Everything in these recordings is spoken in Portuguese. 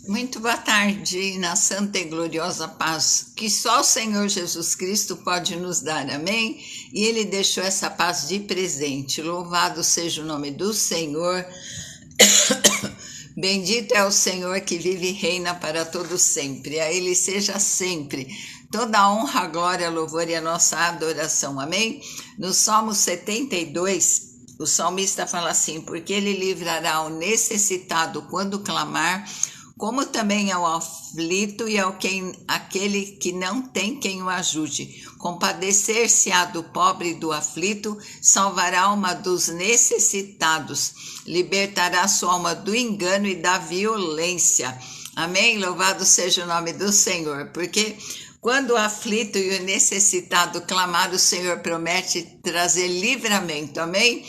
Muito boa tarde, na santa e gloriosa paz que só o Senhor Jesus Cristo pode nos dar, amém? E Ele deixou essa paz de presente. Louvado seja o nome do Senhor. Bendito é o Senhor que vive e reina para todo sempre. A Ele seja sempre toda a honra, a glória, a louvor e a nossa adoração, amém? No Salmo 72, o salmista fala assim: porque Ele livrará o necessitado quando clamar, como também ao aflito e aquele que não tem quem o ajude. Compadecer-se-á do pobre e do aflito, salvará a alma dos necessitados, libertará sua alma do engano e da violência. Amém? Louvado seja o nome do Senhor, porque quando o aflito e o necessitado clamar, o Senhor promete trazer livramento, amém?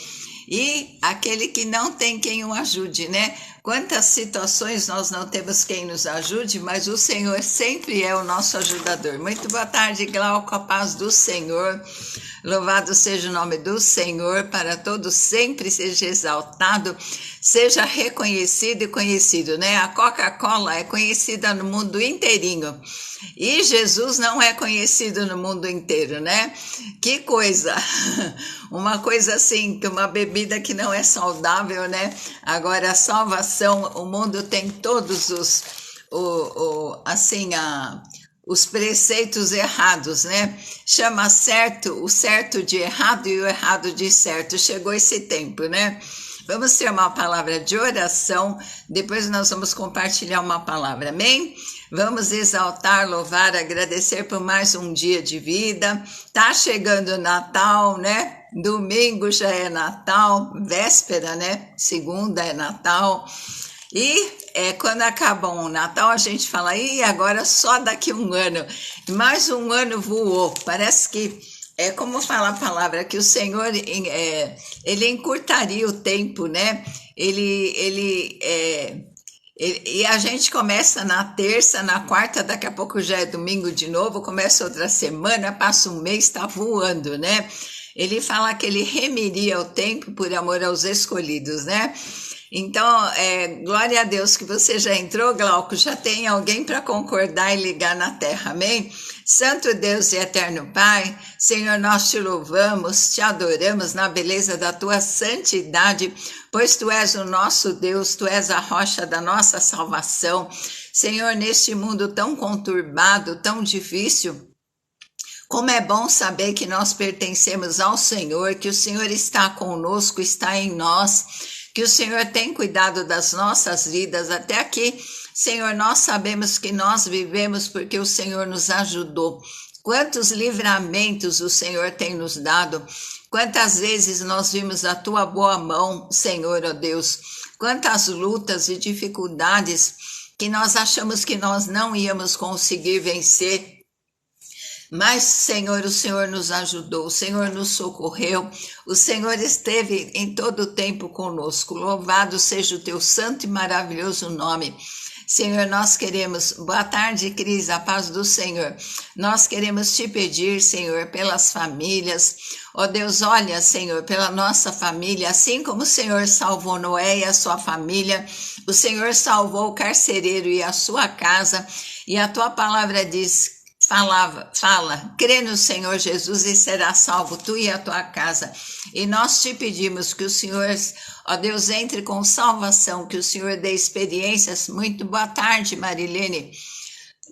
E aquele que não tem quem o ajude, né? Quantas situações nós não temos quem nos ajude, mas o Senhor sempre é o nosso ajudador. Muito boa tarde, Glauco, a paz do Senhor. Louvado seja o nome do Senhor, para todos sempre seja exaltado, seja reconhecido e conhecido, né? A Coca-Cola é conhecida no mundo inteirinho e Jesus não é conhecido no mundo inteiro, né? Que coisa! Uma coisa assim, que uma bebida que não é saudável, né? Agora a salvação, o mundo tem todos os preceitos errados, né? Chama certo, o certo de errado e o errado de certo. Chegou esse tempo, né? Vamos ter uma palavra de oração, depois nós vamos compartilhar uma palavra, amém? Vamos exaltar, louvar, agradecer por mais um dia de vida. Tá chegando o Natal, né? Domingo já é Natal, véspera, né? Segunda é Natal. E quando acaba o Natal, a gente fala, e agora só daqui um ano. Mais um ano voou. Parece que é como fala a palavra, que o Senhor, ele encurtaria o tempo, né? E a gente começa na terça, na quarta, daqui a pouco já é domingo de novo, começa outra semana, passa um mês, está voando, né? Ele fala que ele remiria o tempo por amor aos escolhidos, né? Então, glória a Deus que você já entrou, Glauco, já tem alguém para concordar e ligar na terra, amém? Santo Deus e eterno Pai, Senhor, nós te louvamos, te adoramos na beleza da tua santidade, pois tu és o nosso Deus, tu és a rocha da nossa salvação. Senhor, neste mundo tão conturbado, tão difícil, como é bom saber que nós pertencemos ao Senhor, que o Senhor está conosco, está em nós, que o Senhor tem cuidado das nossas vidas até aqui. Senhor, nós sabemos que nós vivemos porque o Senhor nos ajudou. Quantos livramentos o Senhor tem nos dado, quantas vezes nós vimos a tua boa mão, Senhor, ó Deus, quantas lutas e dificuldades que nós achamos que nós não íamos conseguir vencer. Mas, Senhor, o Senhor nos ajudou, o Senhor nos socorreu, o Senhor esteve em todo o tempo conosco. Louvado seja o teu santo e maravilhoso nome. Senhor, nós queremos, boa tarde, Cris, a paz do Senhor. Nós queremos te pedir, Senhor, pelas famílias. Ó Deus, olha, Senhor, pela nossa família, assim como o Senhor salvou Noé e a sua família, o Senhor salvou o carcereiro e a sua casa, e a tua palavra diz, fala, crê no Senhor Jesus e será salvo tu e a tua casa. E nós te pedimos que o Senhor, ó Deus, entre com salvação, que o Senhor dê experiências. Muito boa tarde, Marilene.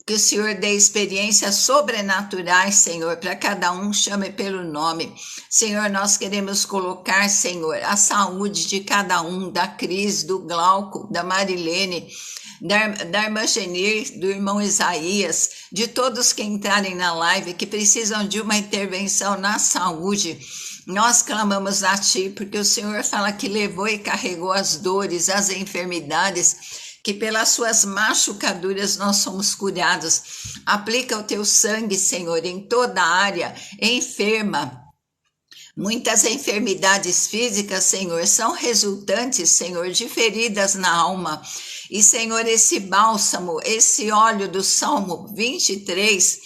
Que o Senhor dê experiências sobrenaturais, Senhor, para cada um, chame pelo nome. Senhor, nós queremos colocar, Senhor, a saúde de cada um, da Cris, do Glauco, da Marilene, da irmã Genir, do irmão Isaías, de todos que entrarem na live, que precisam de uma intervenção na saúde. Nós clamamos a ti, porque o Senhor fala que levou e carregou as dores, as enfermidades, que pelas suas machucaduras nós somos curados. Aplica o teu sangue, Senhor, em toda a área enferma. Muitas enfermidades físicas, Senhor, são resultantes, Senhor, de feridas na alma. E, Senhor, esse bálsamo, esse óleo do Salmo 23,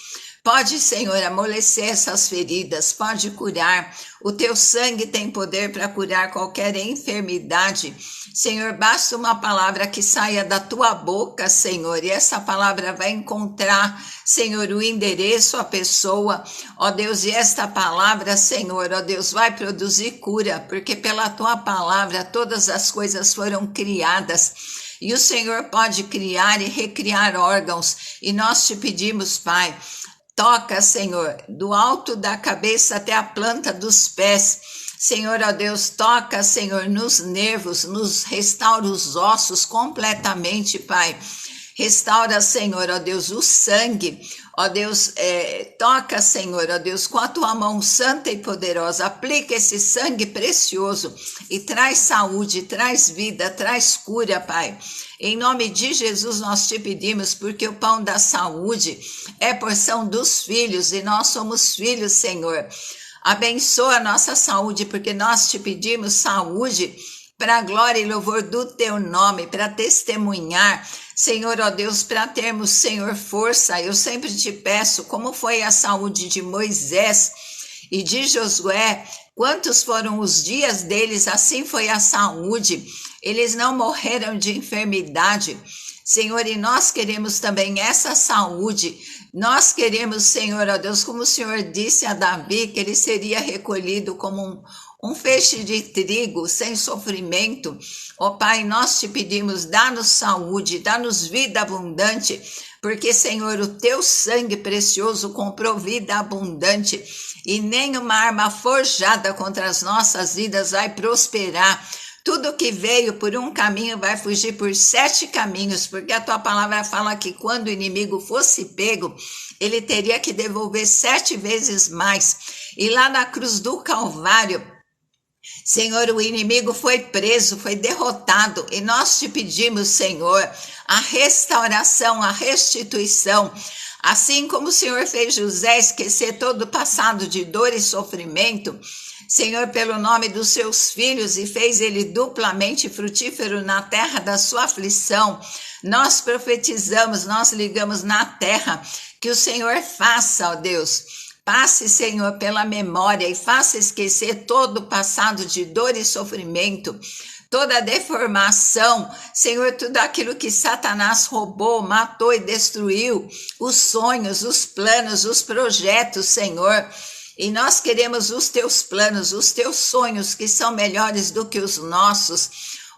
Pode, Senhor, amolecer essas feridas, pode curar. O teu sangue tem poder para curar qualquer enfermidade. Senhor, basta uma palavra que saia da tua boca, Senhor, e essa palavra vai encontrar, Senhor, o endereço, a pessoa, ó Deus, e esta palavra, Senhor, ó Deus, vai produzir cura, porque pela tua palavra todas as coisas foram criadas. E o Senhor pode criar e recriar órgãos, e nós te pedimos, Pai, toca, Senhor, do alto da cabeça até a planta dos pés. Senhor, ó Deus, toca, Senhor, nos nervos, nos restaura os ossos completamente, Pai. Restaura, Senhor, ó Deus, o sangue. Ó Deus, toca, Senhor, ó Deus, com a tua mão santa e poderosa. Aplica esse sangue precioso e traz saúde, traz vida, traz cura, Pai. Em nome de Jesus nós te pedimos, porque o pão da saúde é porção dos filhos e nós somos filhos, Senhor. Abençoa a nossa saúde, porque nós te pedimos saúde para a glória e louvor do teu nome, para testemunhar, Senhor, ó Deus, para termos, Senhor, força. Eu sempre te peço, como foi a saúde de Moisés e de Josué, quantos foram os dias deles, assim foi a saúde. Eles não morreram de enfermidade, Senhor, e nós queremos também essa saúde. Nós queremos, Senhor, ó Deus, como o Senhor disse a Davi, que ele seria recolhido como um feixe de trigo, sem sofrimento. Ó Pai, nós te pedimos, dá-nos saúde, dá-nos vida abundante, porque, Senhor, o teu sangue precioso comprou vida abundante, e nenhuma arma forjada contra as nossas vidas vai prosperar. Tudo que veio por um caminho vai fugir por 7 caminhos, porque a tua palavra fala que quando o inimigo fosse pego, ele teria que devolver 7 vezes mais. E lá na cruz do Calvário, Senhor, o inimigo foi preso, foi derrotado, e nós te pedimos, Senhor, a restauração, a restituição. Assim como o Senhor fez José esquecer todo o passado de dor e sofrimento, Senhor, pelo nome dos seus filhos, e fez ele duplamente frutífero na terra da sua aflição, nós profetizamos, nós ligamos na terra, que o Senhor faça, ó Deus, passe, Senhor, pela memória e faça esquecer todo o passado de dor e sofrimento, toda a deformação, Senhor, tudo aquilo que Satanás roubou, matou e destruiu, os sonhos, os planos, os projetos, Senhor. E nós queremos os teus planos, os teus sonhos, que são melhores do que os nossos.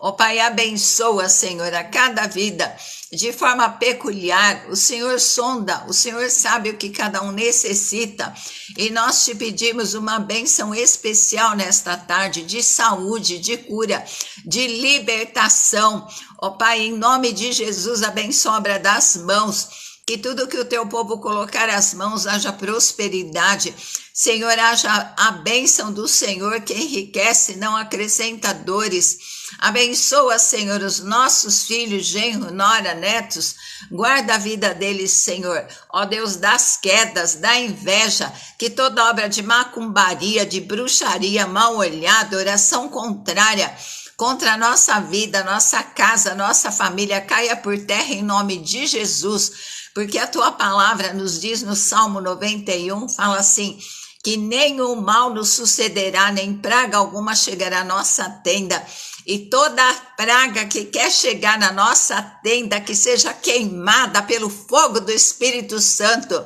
Ó Pai, abençoa, Senhor, a cada vida de forma peculiar. O Senhor sonda, o Senhor sabe o que cada um necessita. E nós te pedimos uma bênção especial nesta tarde, de saúde, de cura, de libertação. Ó Pai, em nome de Jesus, abençoa a obra das mãos. Que tudo que o teu povo colocar as mãos haja prosperidade. Senhor, haja a bênção do Senhor que enriquece, não acrescenta dores. Abençoa, Senhor, os nossos filhos, genro, nora, netos. Guarda a vida deles, Senhor. Ó Deus, das quedas, da inveja, que toda obra de macumbaria, de bruxaria, mal olhada, oração contrária contra a nossa vida, nossa casa, nossa família, caia por terra em nome de Jesus. Porque a tua palavra nos diz no Salmo 91, fala assim, que nenhum mal nos sucederá, nem praga alguma chegará à nossa tenda. E toda praga que quer chegar na nossa tenda, que seja queimada pelo fogo do Espírito Santo.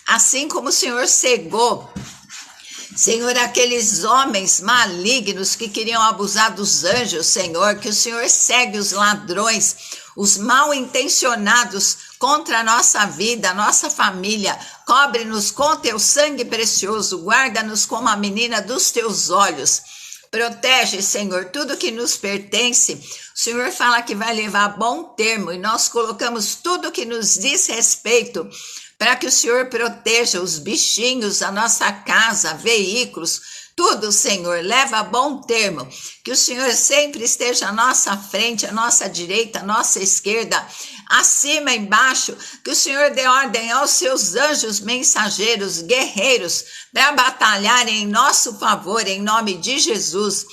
Assim como o Senhor cegou, Senhor, aqueles homens malignos que queriam abusar dos anjos, Senhor, que o Senhor segue os ladrões, os mal intencionados contra a nossa vida, a nossa família. Cobre-nos com teu sangue precioso, guarda-nos como a menina dos teus olhos. Protege, Senhor, tudo que nos pertence. O Senhor fala que vai levar a bom termo e nós colocamos tudo que nos diz respeito para que o Senhor proteja os bichinhos, a nossa casa, veículos, tudo, Senhor, leva a bom termo, que o Senhor sempre esteja à nossa frente, à nossa direita, à nossa esquerda, acima, embaixo, que o Senhor dê ordem aos seus anjos mensageiros, guerreiros, para batalhar em nosso favor, em nome de Jesus.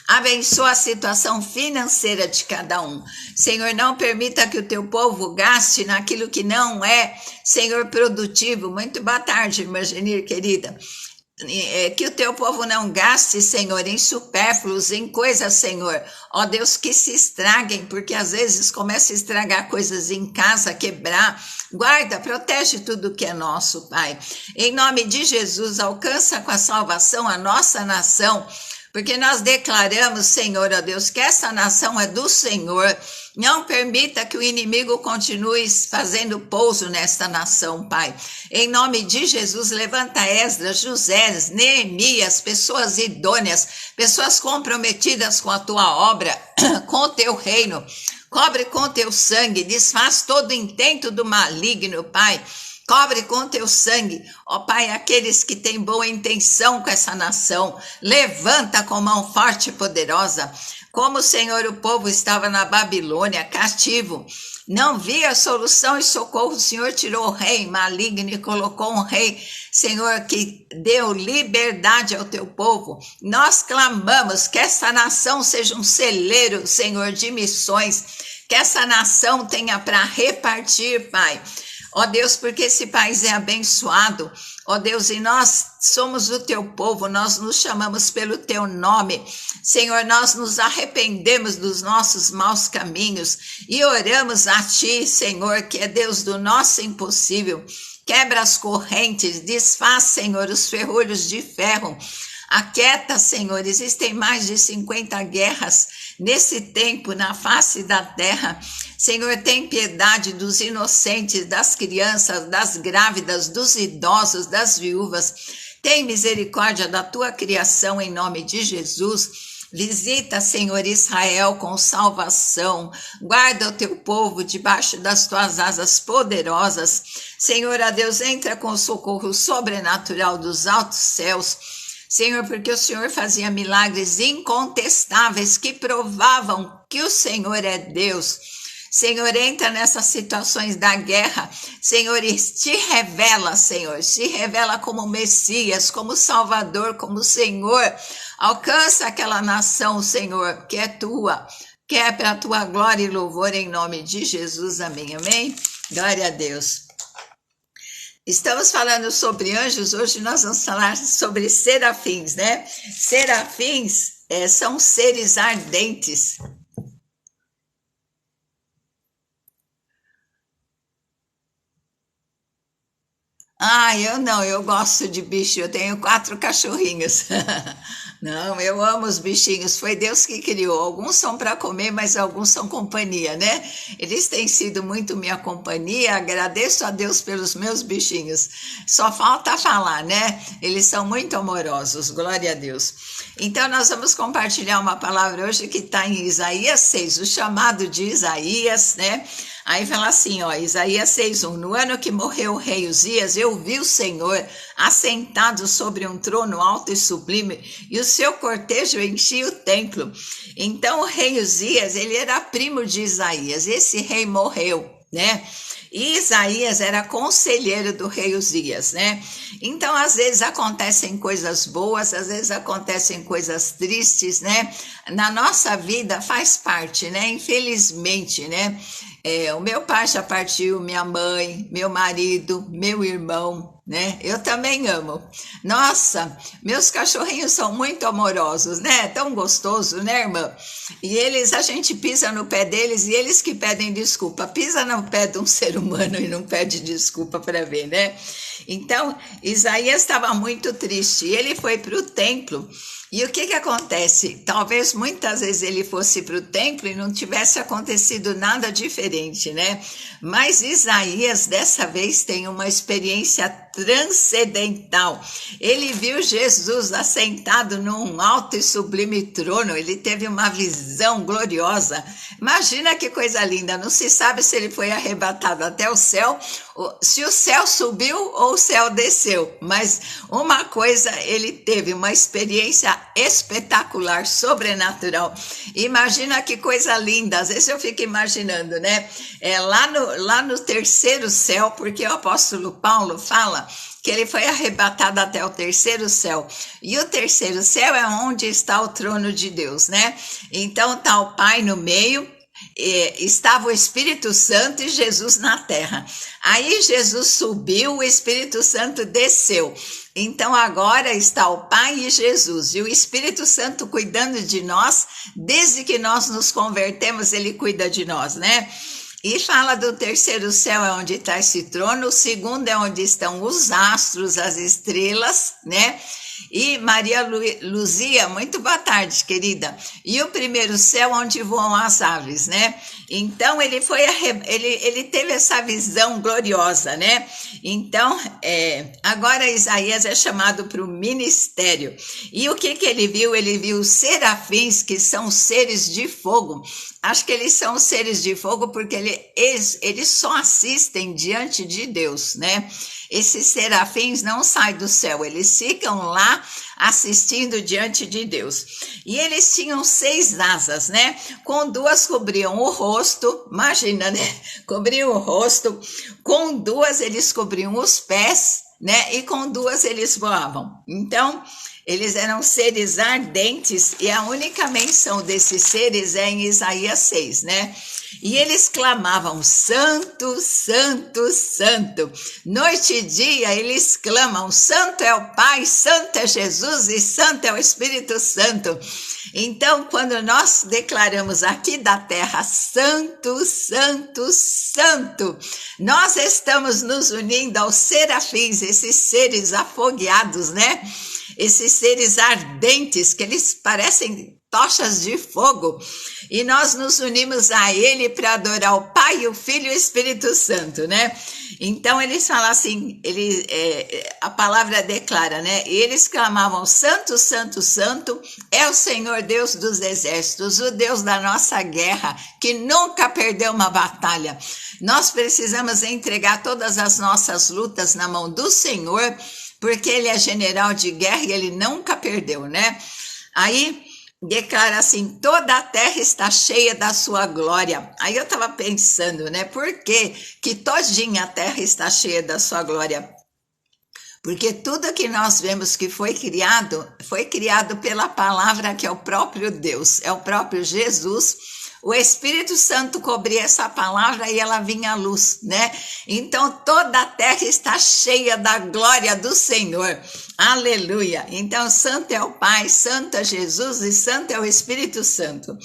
Abençoa a situação financeira de cada um. Senhor, não permita que o teu povo gaste naquilo que não é, Senhor, produtivo. Muito boa tarde, irmã Genir, querida. Que o teu povo não gaste, Senhor, em supérfluos, em coisas, Senhor, ó Deus, que se estraguem, porque às vezes começa a estragar coisas em casa, quebrar. Guarda, protege tudo que é nosso, Pai. Em nome de Jesus, alcança com a salvação a nossa nação, porque nós declaramos, Senhor, ó Deus, que essa nação é do Senhor. Não permita que o inimigo continue fazendo pouso nesta nação, Pai. Em nome de Jesus, levanta Esdras, José, Neemias, pessoas idôneas, pessoas comprometidas com a tua obra, com o teu reino. Cobre com teu sangue, desfaz todo intento do maligno, Pai. Cobre com teu sangue, ó Pai, aqueles que têm boa intenção com essa nação. Levanta com mão forte e poderosa. Como, Senhor, o povo estava na Babilônia, cativo, não via solução e socorro. O Senhor tirou o rei maligno e colocou um rei, Senhor, que deu liberdade ao teu povo. Nós clamamos que essa nação seja um celeiro, Senhor, de missões, que essa nação tenha para repartir, Pai. Ó Deus, porque esse país é abençoado, ó Deus, e nós somos o teu povo, nós nos chamamos pelo teu nome. Senhor, nós nos arrependemos dos nossos maus caminhos e oramos a ti, Senhor, que é Deus do nosso impossível. Quebra as correntes, desfaz, Senhor, os ferrolhos de ferro. Aquieta, Senhor, existem mais de 50 guerras nesse tempo na face da terra. Senhor, tem piedade dos inocentes, das crianças, das grávidas, dos idosos, das viúvas. Tem misericórdia da tua criação em nome de Jesus. Visita, Senhor, Israel com salvação. Guarda o teu povo debaixo das tuas asas poderosas. Senhor, a Deus, entra com o socorro sobrenatural dos altos céus. Senhor, porque o Senhor fazia milagres incontestáveis que provavam que o Senhor é Deus. Senhor, entra nessas situações da guerra. Senhor, e te revela, Senhor, se revela como Messias, como Salvador, como Senhor. Alcança aquela nação, Senhor, que é tua, que é para a tua glória e louvor em nome de Jesus. Amém, amém. Glória a Deus. Estamos falando sobre anjos, hoje nós vamos falar sobre serafins, né? Serafins são seres ardentes. Eu gosto de bicho, eu tenho 4 cachorrinhos. Não, eu amo os bichinhos, foi Deus que criou. Alguns são para comer, mas alguns são companhia, né? Eles têm sido muito minha companhia, agradeço a Deus pelos meus bichinhos. Só falta falar, né? Eles são muito amorosos, glória a Deus. Então, nós vamos compartilhar uma palavra hoje que está em Isaías 6, o chamado de Isaías, né? Aí fala assim, ó, Isaías 6:1, no ano que morreu o rei Uzias, eu vi o Senhor assentado sobre um trono alto e sublime, e o seu cortejo enchia o templo. Então o rei Uzias, ele era primo de Isaías, esse rei morreu, né? E Isaías era conselheiro do rei Uzias, né? Então, às vezes acontecem coisas boas, às vezes acontecem coisas tristes, né? Na nossa vida faz parte, né? Infelizmente, né? O meu pai já partiu, minha mãe, meu marido, meu irmão, né? Eu também amo. Nossa, meus cachorrinhos são muito amorosos, né? Tão gostoso, né, irmã? E a gente pisa no pé deles e eles que pedem desculpa. Pisa no pé de um ser humano e não pede desculpa para ver, né? Então, Isaías estava muito triste e ele foi para o templo. E o que acontece? Talvez muitas vezes ele fosse para o templo e não tivesse acontecido nada diferente, né? Mas Isaías, dessa vez, tem uma experiência transcendental. Ele viu Jesus assentado num alto e sublime trono, ele teve uma visão gloriosa. Imagina que coisa linda, não se sabe se ele foi arrebatado até o céu, se o céu subiu ou o céu desceu, mas uma coisa, ele teve uma experiência espetacular, sobrenatural. Imagina que coisa linda, às vezes eu fico imaginando, né? Lá no terceiro céu, porque o apóstolo Paulo fala que ele foi arrebatado até o terceiro céu. E o terceiro céu é onde está o trono de Deus, né? Então está o Pai no meio, estava o Espírito Santo e Jesus na terra. Aí Jesus subiu, o Espírito Santo desceu. Então agora está o Pai e Jesus, e o Espírito Santo cuidando de nós, desde que nós nos convertemos, ele cuida de nós, né? E fala do terceiro céu, é onde está esse trono, o segundo é onde estão os astros, as estrelas, né? E Maria Luzia, muito boa tarde, querida. E o primeiro céu, onde voam as aves, né? Então, ele teve essa visão gloriosa, né? Então, agora Isaías é chamado para o ministério. E o que ele viu? Ele viu os serafins, que são seres de fogo. Acho que eles são seres de fogo porque eles só assistem diante de Deus, né? Esses serafins não saem do céu, eles ficam lá assistindo diante de Deus. E eles tinham 6 asas, né? Com 2 cobriam o rosto, imagina, né? Cobriam o rosto, com 2 eles cobriam os pés, né? E com 2 eles voavam. Então, eles eram seres ardentes, e a única menção desses seres é em Isaías 6, né? E eles clamavam, santo, santo, santo. Noite e dia eles clamam, santo é o Pai, santo é Jesus e santo é o Espírito Santo. Então, quando nós declaramos aqui da terra, santo, santo, santo, nós estamos nos unindo aos serafins, esses seres afogueados, né? Esses seres ardentes, que eles parecem tochas de fogo, e nós nos unimos a ele para adorar o Pai, o Filho e o Espírito Santo, né? Então eles falam assim, a palavra declara, né? E eles clamavam, santo, santo, santo, é o Senhor Deus dos exércitos, o Deus da nossa guerra, que nunca perdeu uma batalha. Nós precisamos entregar todas as nossas lutas na mão do Senhor, porque ele é general de guerra e ele nunca perdeu, né? Aí declara assim, toda a terra está cheia da sua glória. Aí eu estava pensando, né? Por que todinha a terra está cheia da sua glória? Porque tudo que nós vemos que foi criado pela palavra, que é o próprio Deus, é o próprio Jesus. O Espírito Santo cobria essa palavra e ela vinha à luz, né? Então toda a terra está cheia da glória do Senhor. Aleluia! Então santo é o Pai, santo é Jesus e santo é o Espírito Santo.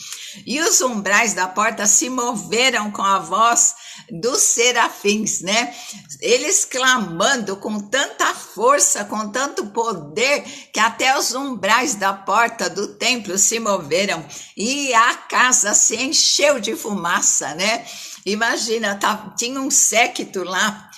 E os umbrais da porta se moveram com a voz dos serafins, né? Eles clamando com tanta força, com tanto poder, que até os umbrais da porta do templo se moveram e a casa se encheu de fumaça, né? Imagina, tinha um séquito lá,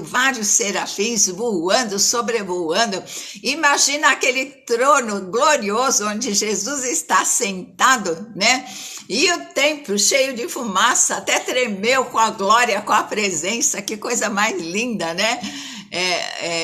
vários serafins voando, sobrevoando. Imagina aquele trono glorioso onde Jesus está sentado, né? E o templo cheio de fumaça, até tremeu com a glória, com a presença, que coisa mais linda, né?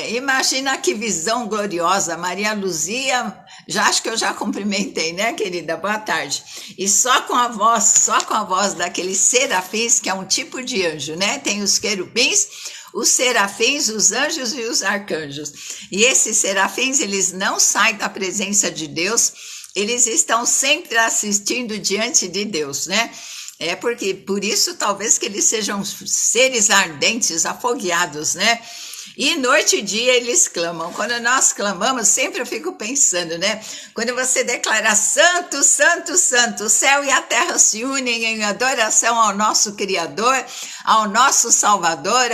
Imagina que visão gloriosa. Maria Luzia, acho que eu já cumprimentei, né, querida? Boa tarde. E só com a voz daqueles serafins, que é um tipo de anjo, né? Tem os querubins, os serafins, os anjos e os arcanjos. E esses serafins, eles não saem da presença de Deus, eles estão sempre assistindo diante de Deus, né? Porque por isso talvez que eles sejam seres ardentes, afogueados, né? E noite e dia eles clamam. Quando nós clamamos, sempre eu fico pensando, né? Quando você declara santo, santo, santo, o céu e a terra se unem em adoração ao nosso Criador, ao nosso Salvador,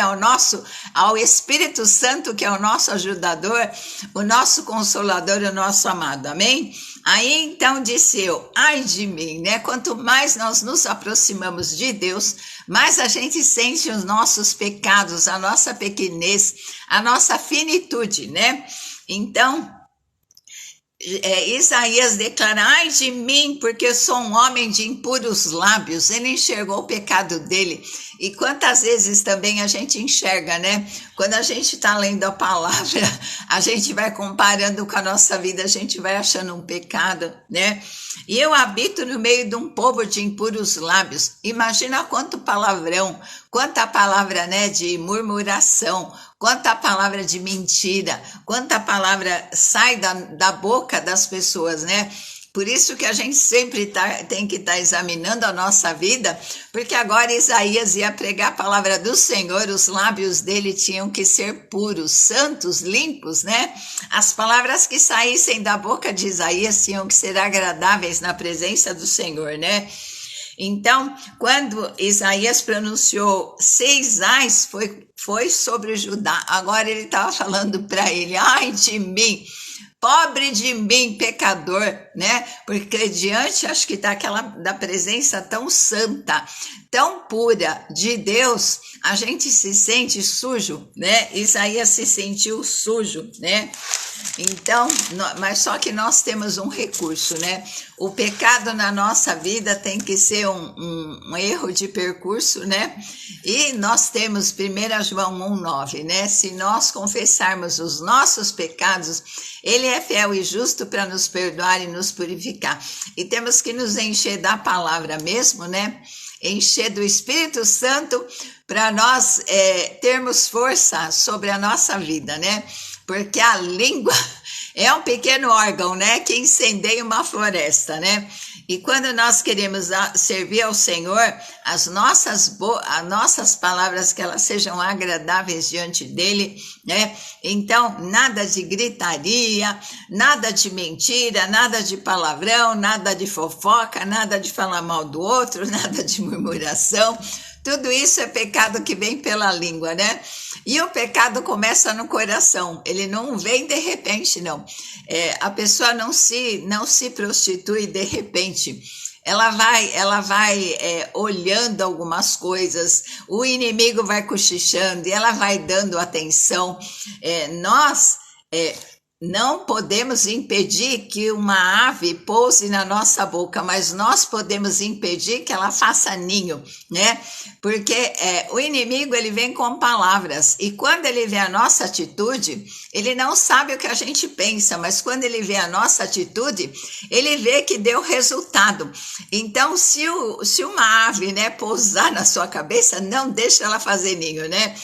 ao Espírito Santo, que é o nosso ajudador, o nosso consolador, o nosso amado. Amém? Aí então disse eu, ai de mim, né? Quanto mais nós nos aproximamos de Deus, mais a gente sente os nossos pecados, a nossa pequenez, a nossa finitude, né? Então, Isaías declara, ai de mim, porque eu sou um homem de impuros lábios. Ele enxergou o pecado dele. E quantas vezes também a gente enxerga, né? Quando a gente está lendo a palavra, a gente vai comparando com a nossa vida, a gente vai achando um pecado, né? E eu habito no meio de um povo de impuros lábios. Imagina quanto palavrão, quanta palavra, né, de murmuração, quanta palavra de mentira, quanta palavra sai da boca das pessoas, né? Por isso que a gente sempre tem que estar examinando a nossa vida, porque agora Isaías ia pregar a palavra do Senhor, os lábios dele tinham que ser puros, santos, limpos, né? As palavras que saíssem da boca de Isaías tinham que ser agradáveis na presença do Senhor, né? Então, quando Isaías pronunciou 6 ais, foi sobre Judá. Agora ele estava falando para ele, ai de mim, pobre de mim, pecador, né? Porque diante, acho que da presença tão santa, tão pura de Deus, a gente se sente sujo, né? Isaías se sentiu sujo, né? Então, mas só que nós temos um recurso, né? O pecado na nossa vida tem que ser um erro de percurso, né? E nós temos 1 João 1,9, né? Se nós confessarmos os nossos pecados, Ele é fiel e justo para nos perdoar e nos purificar. E temos que nos encher da palavra mesmo, né? Encher do Espírito Santo para nós termos força sobre a nossa vida, né? Porque a língua é um pequeno órgão, né, que incendeia uma floresta, né? E quando nós queremos servir ao Senhor, as nossas palavras, que elas sejam agradáveis diante dele, né? Então, nada de gritaria, nada de mentira, nada de palavrão, nada de fofoca, nada de falar mal do outro, nada de murmuração. Tudo isso é pecado que vem pela língua, né? E o pecado começa no coração, ele não vem de repente, não. A pessoa não se prostitui de repente. Ela vai olhando algumas coisas, o inimigo vai cochichando e ela vai dando atenção. Nós não podemos impedir que uma ave pouse na nossa boca, mas nós podemos impedir que ela faça ninho, né? Porque o inimigo, ele vem com palavras, e quando ele vê a nossa atitude, ele não sabe o que a gente pensa, mas quando ele vê a nossa atitude, ele vê que deu resultado. Então, se uma ave, né, pousar na sua cabeça, não deixa ela fazer ninho, né?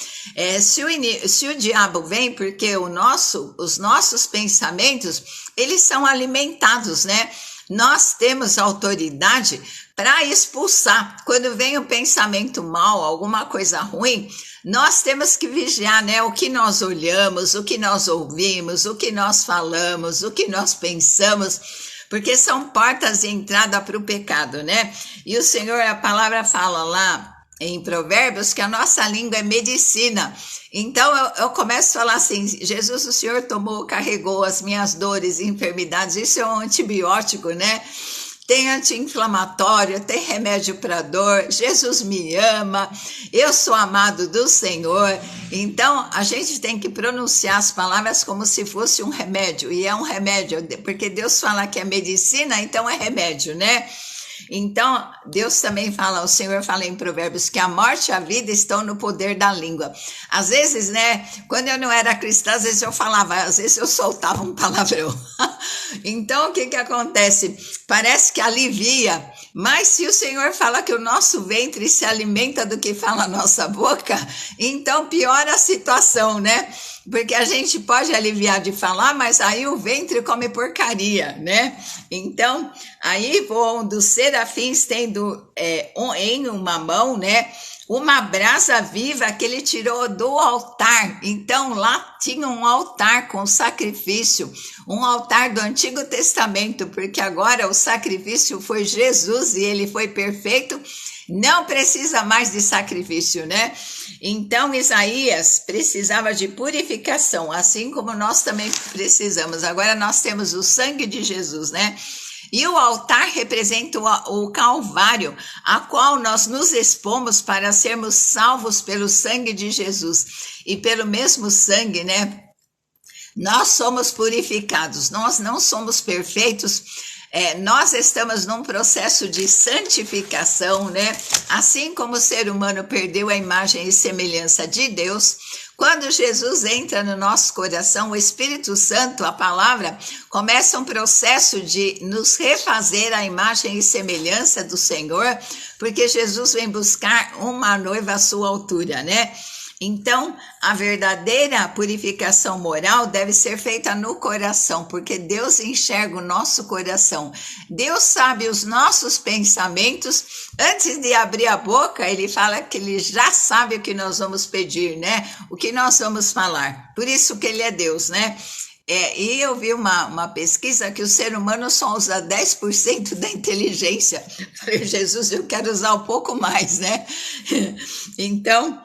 Se o diabo vem, porque os nossos pensamentos, eles são alimentados, né? Nós temos autoridade para expulsar. Quando vem um pensamento mal, alguma coisa ruim, nós temos que vigiar, né? O que nós olhamos, o que nós ouvimos, o que nós falamos, o que nós pensamos, porque são portas de entrada para o pecado, né? E o Senhor, a palavra fala lá em Provérbios que a nossa língua é medicina. Então eu começo a falar assim, Jesus, o Senhor carregou as minhas dores e enfermidades, isso é um antibiótico, né? Tem anti-inflamatório, tem remédio para dor, Jesus me ama, eu sou amado do Senhor. Então a gente tem que pronunciar as palavras como se fosse um remédio, e é um remédio, porque Deus fala que é medicina, então é remédio, né? Então, Deus também fala, o Senhor fala em Provérbios que a morte e a vida estão no poder da língua. Às vezes, né, quando eu não era cristã, às vezes eu falava, às vezes eu soltava um palavrão. Então, o que acontece? Parece que alivia, mas se o Senhor fala que o nosso ventre se alimenta do que fala a nossa boca, então piora a situação, né? Porque a gente pode aliviar de falar, mas aí o ventre come porcaria, né? Então, aí voam dos serafins tendo em uma mão, né? Uma brasa viva que ele tirou do altar. Então, lá tinha um altar com sacrifício, um altar do Antigo Testamento, porque agora o sacrifício foi Jesus e ele foi perfeito, não precisa mais de sacrifício, né? Então, Isaías precisava de purificação, assim como nós também precisamos. Agora nós temos o sangue de Jesus, né? E o altar representa o Calvário, a qual nós nos expomos para sermos salvos pelo sangue de Jesus. E pelo mesmo sangue, né? Nós somos purificados, nós não somos perfeitos, nós estamos num processo de santificação, né? Assim como o ser humano perdeu a imagem e semelhança de Deus, quando Jesus entra no nosso coração, o Espírito Santo, a palavra, começa um processo de nos refazer a imagem e semelhança do Senhor, porque Jesus vem buscar uma noiva à sua altura, né? Então, a verdadeira purificação moral deve ser feita no coração, porque Deus enxerga o nosso coração. Deus sabe os nossos pensamentos. Antes de abrir a boca, ele fala que ele já sabe o que nós vamos pedir, né? O que nós vamos falar. Por isso que ele é Deus, né? E eu vi uma pesquisa que o ser humano só usa 10% da inteligência. Falei, Jesus, eu quero usar um pouco mais, né? Então,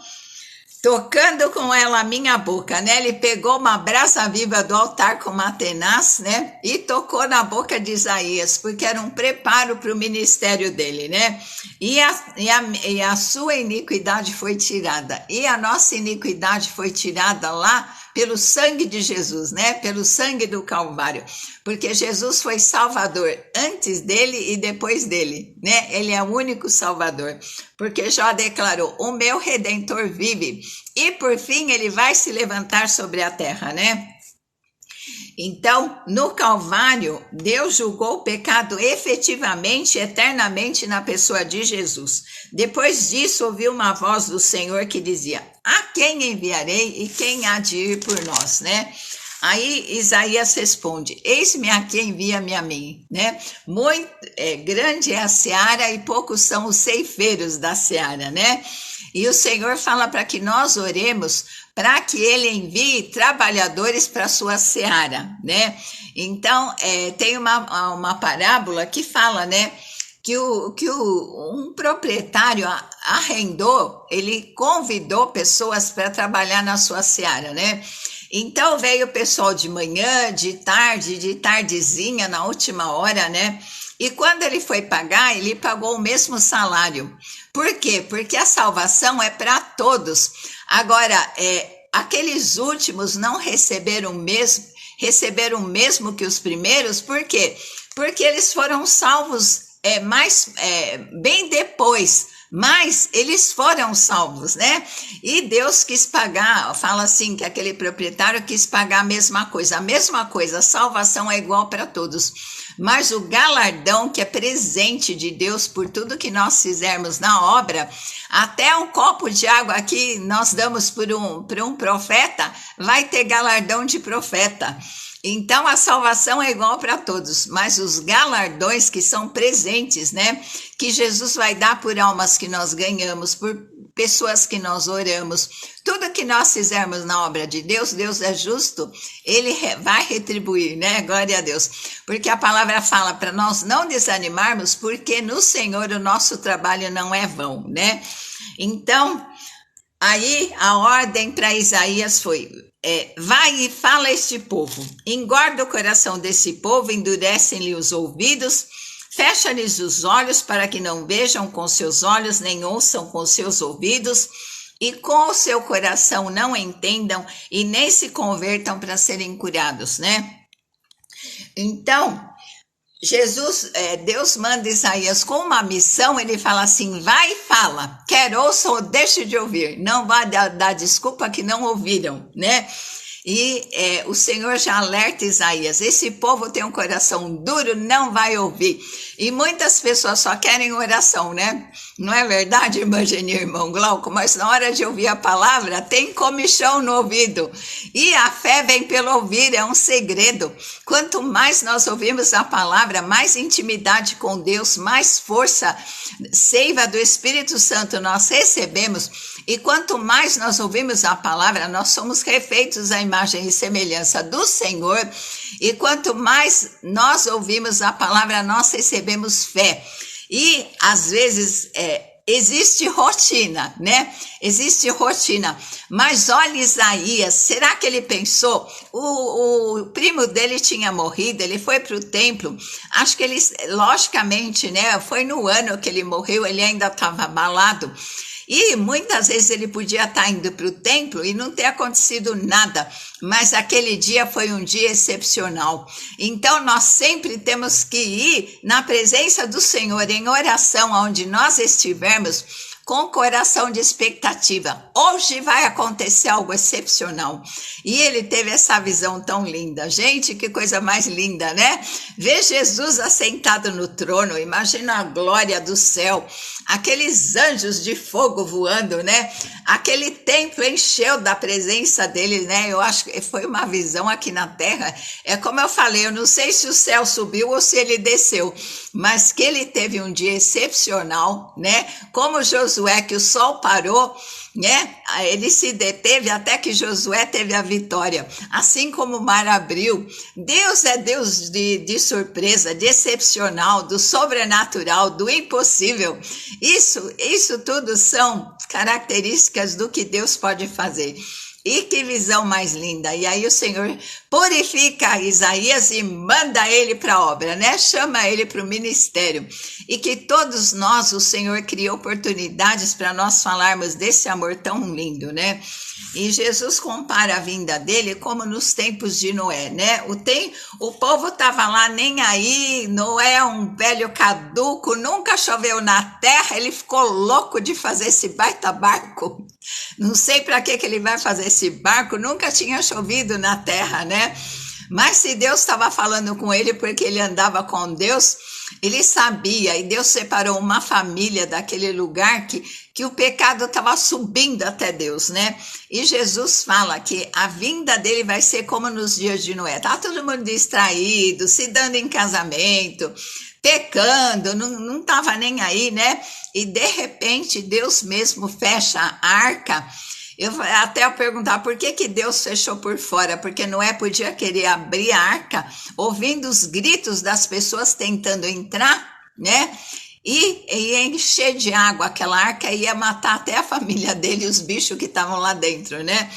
tocando com ela a minha boca, né? Ele pegou uma brasa viva do altar com uma tenaz, né? E tocou na boca de Isaías, porque era um preparo para o ministério dele, né? E a sua iniquidade foi tirada. E a nossa iniquidade foi tirada lá pelo sangue de Jesus, né? Pelo sangue do Calvário. Porque Jesus foi Salvador antes dele e depois dele, né? Ele é o único Salvador. Porque Jó declarou, o meu Redentor vive. E por fim ele vai se levantar sobre a terra, né? Então, no Calvário, Deus julgou o pecado efetivamente, eternamente na pessoa de Jesus. Depois disso, ouviu uma voz do Senhor que dizia, a quem enviarei e quem há de ir por nós, né? Aí Isaías responde, eis-me aqui, envia-me a mim, né? Muito grande é a seara e poucos são os ceifeiros da seara, né? E o Senhor fala para que nós oremos para que ele envie trabalhadores para a sua seara, né? Então, tem uma parábola que fala, né? Que um proprietário arrendou, ele convidou pessoas para trabalhar na sua seara, né? Então veio o pessoal de manhã, de tardezinha, na última hora, né? E quando ele foi pagar, ele pagou o mesmo salário. Por quê? Porque a salvação é para todos. Agora, aqueles últimos não receberam o mesmo que os primeiros, por quê? Porque eles foram salvos bem depois, mas eles foram salvos, né? E Deus quis pagar, fala assim, que aquele proprietário quis pagar a mesma coisa, a salvação é igual para todos, mas o galardão que é presente de Deus por tudo que nós fizermos na obra, até um copo de água que nós damos por um profeta, vai ter galardão de profeta. Então, a salvação é igual para todos, mas os galardões que são presentes, né? Que Jesus vai dar por almas que nós ganhamos, por pessoas que nós oramos. Tudo que nós fizermos na obra de Deus, Deus é justo, ele vai retribuir, né? Glória a Deus. Porque a palavra fala para nós não desanimarmos, porque no Senhor o nosso trabalho não é vão, né? Então, aí a ordem para Isaías foi... vai e fala a este povo, engorda o coração desse povo, endurecem-lhe os ouvidos, fecha-lhes os olhos para que não vejam com seus olhos, nem ouçam com seus ouvidos, e com o seu coração não entendam e nem se convertam para serem curados, né? Então, Deus manda Isaías com uma missão, ele fala assim, vai e fala, quer ouçam ou deixe de ouvir, não vai dar desculpa que não ouviram, né? E o Senhor já alerta Isaías, esse povo tem um coração duro, não vai ouvir. E muitas pessoas só querem oração, né? Não é verdade, irmã Geni, irmão Glauco? Mas na hora de ouvir a palavra, tem comichão no ouvido. E a fé vem pelo ouvir, é um segredo. Quanto mais nós ouvimos a palavra, mais intimidade com Deus, mais força, seiva do Espírito Santo nós recebemos. E quanto mais nós ouvimos a palavra, nós somos refeitos à imagem e semelhança do Senhor. E quanto mais nós ouvimos a palavra, nós recebemos fé. E às vezes existe rotina, né? Existe rotina. Mas olha Isaías, será que ele pensou? O primo dele tinha morrido, ele foi para o templo. Acho que ele, logicamente, né? Foi no ano que ele morreu, ele ainda estava abalado. E muitas vezes ele podia estar indo para o templo e não ter acontecido nada, mas aquele dia foi um dia excepcional. Então nós sempre temos que ir na presença do Senhor em oração, onde nós estivermos, com coração de expectativa. Hoje vai acontecer algo excepcional. E ele teve essa visão tão linda. Gente, que coisa mais linda, né? Ver Jesus assentado no trono, imagina a glória do céu, aqueles anjos de fogo voando, né? Aquele templo encheu da presença dele, né? Eu acho que foi uma visão aqui na terra. É como eu falei, eu não sei se o céu subiu ou se ele desceu, mas que ele teve um dia excepcional, né? Como Josué, que o sol parou, né? Ele se deteve até que Josué teve a vitória. Assim como o mar abriu, Deus é Deus de surpresa, de excepcional, do sobrenatural, do impossível. Isso tudo são características do que Deus pode fazer. E que visão mais linda! E aí o Senhor purifica Isaías e manda ele para a obra, né? Chama ele para o ministério. E que todos nós, o Senhor criou oportunidades para nós falarmos desse amor tão lindo, né? E Jesus compara a vinda dele como nos tempos de Noé, né? O povo estava lá nem aí, Noé é um velho caduco, nunca choveu na terra, ele ficou louco de fazer esse baita barco. Não sei para que ele vai fazer esse barco, nunca tinha chovido na terra, né? Mas se Deus estava falando com ele porque ele andava com Deus, ele sabia, e Deus separou uma família daquele lugar que o pecado estava subindo até Deus, né? E Jesus fala que a vinda dele vai ser como nos dias de Noé. Tá todo mundo distraído, se dando em casamento, pecando, não estava nem aí, né? E de repente Deus mesmo fecha a arca. Eu até perguntar por que Deus fechou por fora, porque Noé podia querer abrir a arca, ouvindo os gritos das pessoas tentando entrar, né? E encher de água aquela arca, ia matar até a família dele e os bichos que estavam lá dentro, né?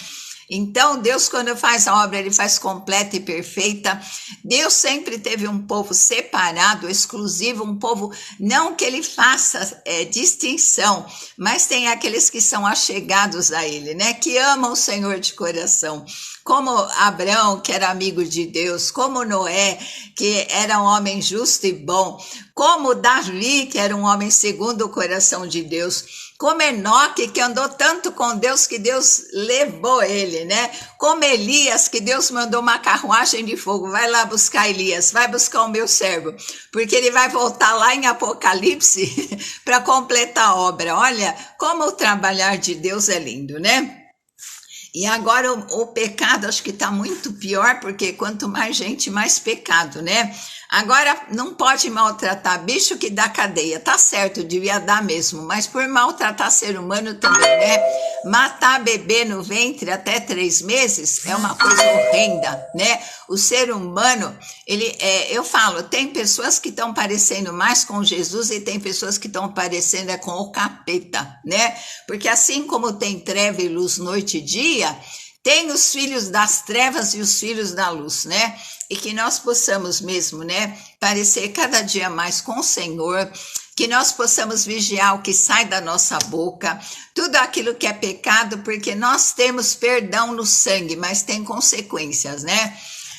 Então, Deus, quando faz a obra, ele faz completa e perfeita. Deus sempre teve um povo separado, exclusivo, um povo, não que ele faça distinção, mas tem aqueles que são achegados a ele, né? Que amam o Senhor de coração. Como Abraão, que era amigo de Deus, como Noé, que era um homem justo e bom, como Davi, que era um homem segundo o coração de Deus, como Enoque, que andou tanto com Deus que Deus levou ele, né? Como Elias, que Deus mandou uma carruagem de fogo, vai lá buscar Elias, vai buscar o meu servo, porque ele vai voltar lá em Apocalipse para completar a obra. Olha, como o trabalhar de Deus é lindo, né? E agora o pecado acho que está muito pior, porque quanto mais gente, mais pecado, né? Agora não pode maltratar bicho que dá cadeia, tá certo, devia dar mesmo, mas por maltratar ser humano também, né? Matar bebê no ventre até 3 meses é uma coisa horrenda, né? O ser humano, eu falo, tem pessoas que estão parecendo mais com Jesus e tem pessoas que estão parecendo com o capeta, né? Porque assim como tem treva e luz noite e dia, tem os filhos das trevas e os filhos da luz, né? E que nós possamos mesmo, né, parecer cada dia mais com o Senhor, que nós possamos vigiar o que sai da nossa boca, tudo aquilo que é pecado, porque nós temos perdão no sangue, mas tem consequências, né?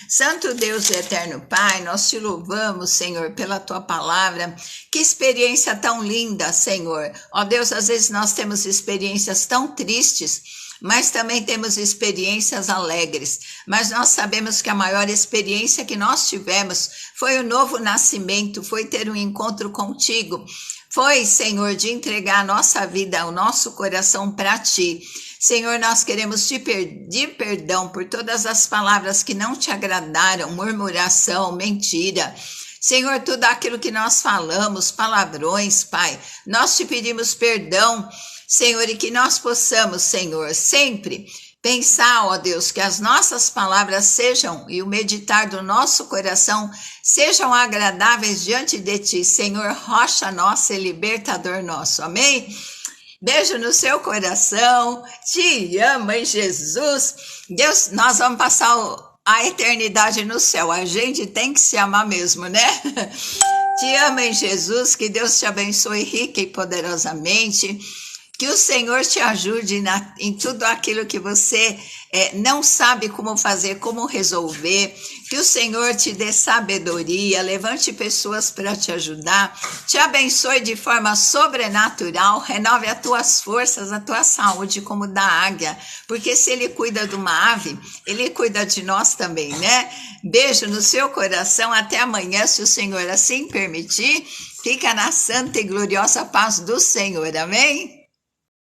Santo Deus e eterno Pai, nós te louvamos, Senhor, pela tua palavra. Que experiência tão linda, Senhor. Ó Deus, às vezes nós temos experiências tão tristes, mas também temos experiências alegres. Mas nós sabemos que a maior experiência que nós tivemos foi o novo nascimento, foi ter um encontro contigo. Foi, Senhor, de entregar a nossa vida, o nosso coração para ti. Senhor, nós queremos te pedir perdão por todas as palavras que não te agradaram, murmuração, mentira. Senhor, tudo aquilo que nós falamos, palavrões, Pai, nós te pedimos perdão, Senhor, e que nós possamos, Senhor, sempre pensar, ó Deus, que as nossas palavras sejam e o meditar do nosso coração sejam agradáveis diante de ti, Senhor, rocha nossa e libertador nosso. Amém? Beijo no seu coração, te amo em Jesus. Deus, nós vamos passar a eternidade no céu, a gente tem que se amar mesmo, né? Te amo em Jesus, que Deus te abençoe rica e poderosamente. Que o Senhor te ajude em tudo aquilo que você não sabe como fazer, como resolver. Que o Senhor te dê sabedoria, levante pessoas para te ajudar, te abençoe de forma sobrenatural, renove as tuas forças, a tua saúde como da águia, porque se Ele cuida de uma ave, Ele cuida de nós também, né? Beijo no seu coração, até amanhã, se o Senhor assim permitir. Fica na santa e gloriosa paz do Senhor, amém?